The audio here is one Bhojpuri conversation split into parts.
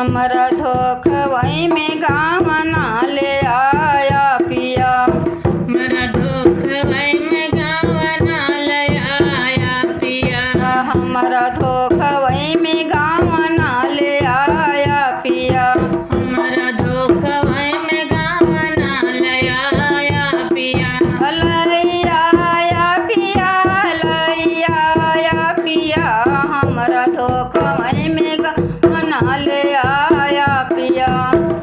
हमरा धोखवई में गावना ले आया पिया। हमरा धोखवई में गावना ले आया पिया। हमरा धोखवई में गावना ले आया पिया। हमरा धोखवई में गावना ले आया पिया। लैया आया पिया, लैया आया पिया। हमरा धोखवई में गावना ले आया पिया।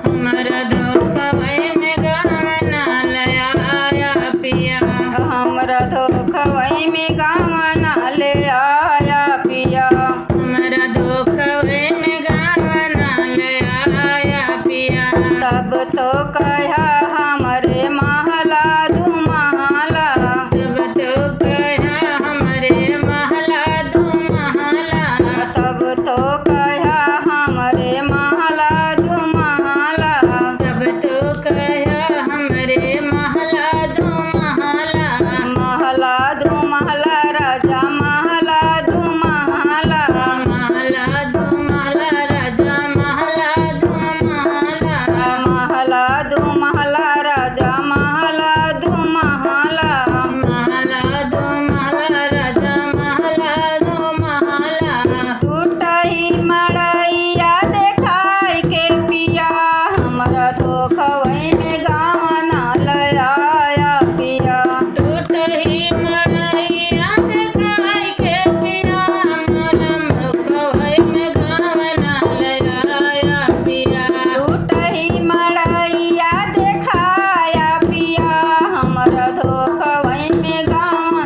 हमरा धोखवई में गावना ले आया पिया। हमरा धोखवई में गावना ले आया पिया। हमरा धोखवई में गावना ले आया पिया। तब तो कहा हमरे महला दू महला। तब तो कहा हमरे महला दू महला। तब तो कहा हमरे महला दू महला। तब तो कहा हमरे महला दू महला। महला दू महला राजा महला दू महला। महला दू महला राजा महला दू महला। महला दू महला राजा महला दू महला। महला दू महला राजा महला दू महला। टूटही मड़ैया देखाई के पिया। हमरा धोखवई में गावना ले आया पिया। टूटही मड़ैया देखाई के पिया। मोरा धोखवई में गावना ले आया पिया। टूटही मड़ैया देखाया पिया। हमरा धोखवई में गावना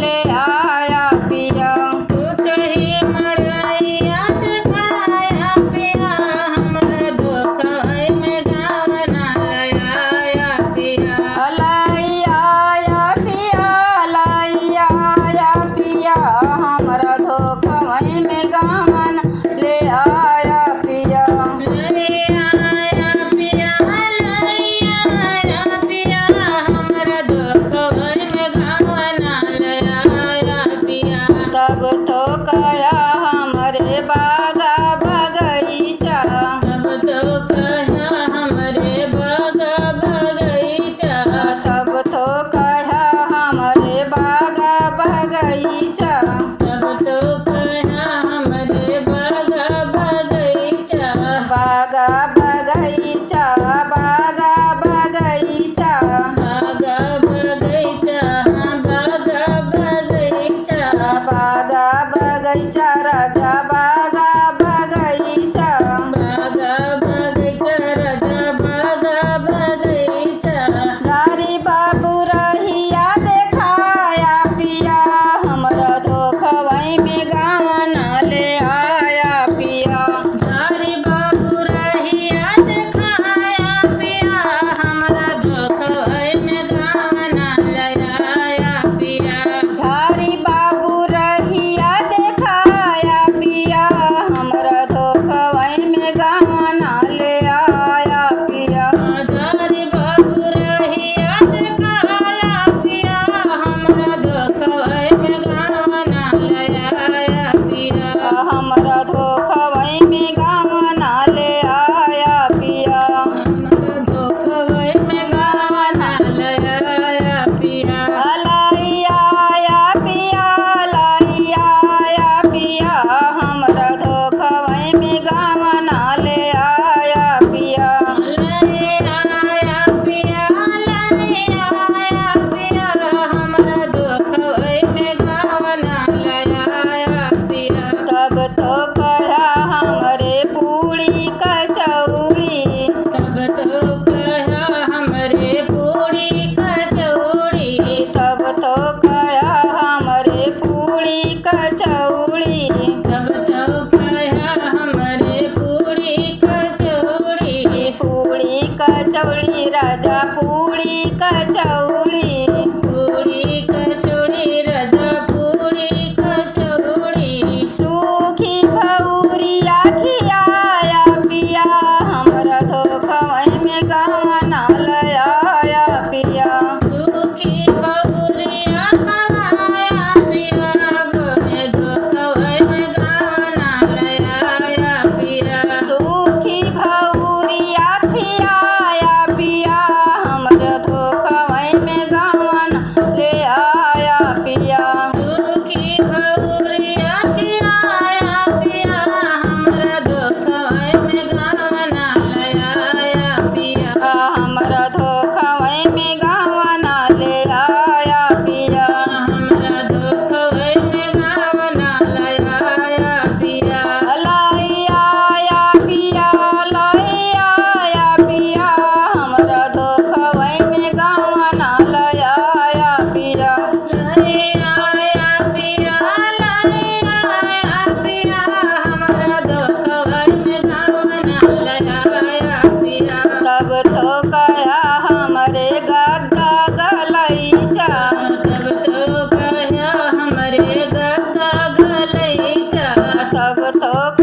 ले आया पिया। टूटही मड़ैया देखाया पिया। हमरा धोखवई में गावना ले आया पिया। लैया आया पिया, लैया आया पिया। हमरा धोखवई में गावना ले आया पिया। लैया आया पिया, लैया आया पिया। हमरा धोखवई में गावना ले आया पिया। तब तो कया हमरे बागा बगीचा। तब तो कहा हमरे बागा बगीचा। तब तो कया हमरे बागा बगीचा। तब तो कहा हमरे बागा बगीचा। बागा बगीचा, बागा बगीचा। बागा बगीचा, बागा बगीचा। बागा बगीचा राजा बागा बगीचा। बागा बगीचा राजा बागा बगीचा। जारी बाबू रहिया देखाया पिया। हमरा धोखवई में गावना ले आया पिया। झारी बाबू रहिया देखाया पिया। हमरा धोखवई में गावना ले आया पिया। झारी बाबू रहिया देखाया पिया। हमरा धोखवई में गावना ले आया पिया। झारी बाबू रहिया देखाया पिया। हमरा धोखवई में गावना ले आया पिया। हमरा धोखवई में गावना ले आया पिया। हमरा धोखवई में गावना ले आया पिया। लैया आया पिया, लैया आया पिया। हमरा धोखवई में गावना ले आया पिया। लैया आया पिया, लैया आया पिया। हमरा धोखवई में गावना ले आया पिया। तब तो कया हमरे पूड़ी कचौड़ी। तब तो कहा हमरे पूरी कचौड़ी। तब तो कया हमरे पूड़ी कचौड़ी। तब तो कहा हमरे पूरी कचौड़ी। पूड़ी कचौड़ी राजा पूड़ी कचौड़ी। पूरी कचौड़ी राजा पूरी कचौड़ी। सूखी भव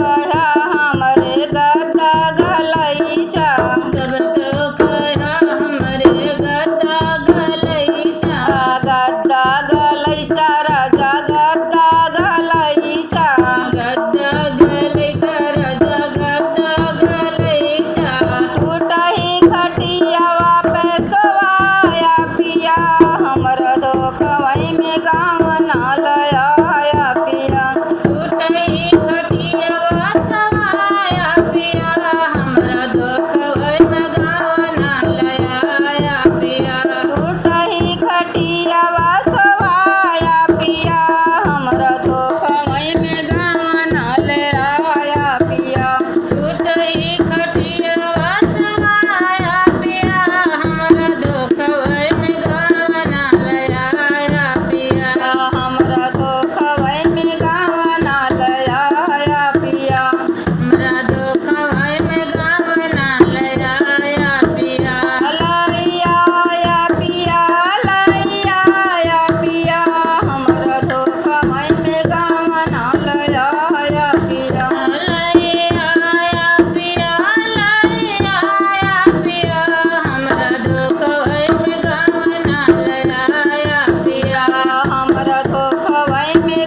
कहा हमरे गद्दा गलैचा तब तो कहा हमरे गद्दा गलैचा गद्दा गलैचा राजा गद्दा गलैचा गद्दा गलैचा राजा गद्दा गलैचा टूटही खटियावा पे सोवाया पिया हमर दुखवई में गाँव ना लयाया पिया टूटही खटियावा सवाया पिया हमरा दुखवै में गाँव ना लयाया पिया टूटही खटियावा सोवाया पिया हमर दुखवई में गाँव ना लयाया पिया टूटही खटियावा सवाया पिया हमरा दुखवै में गाँव ना लयाया पिया हमरा दुखवई में गाँव ना लयाया पिया हमरा दुखवै में गाँव ना लयाया पिया लैया पिया लैया पिया हमर दुखवई में गाँव ना लयाया पिया लैया पिया लैया पिया हमरा दुखवै में गाँव ना लयाया पिया हमरा दुखवई में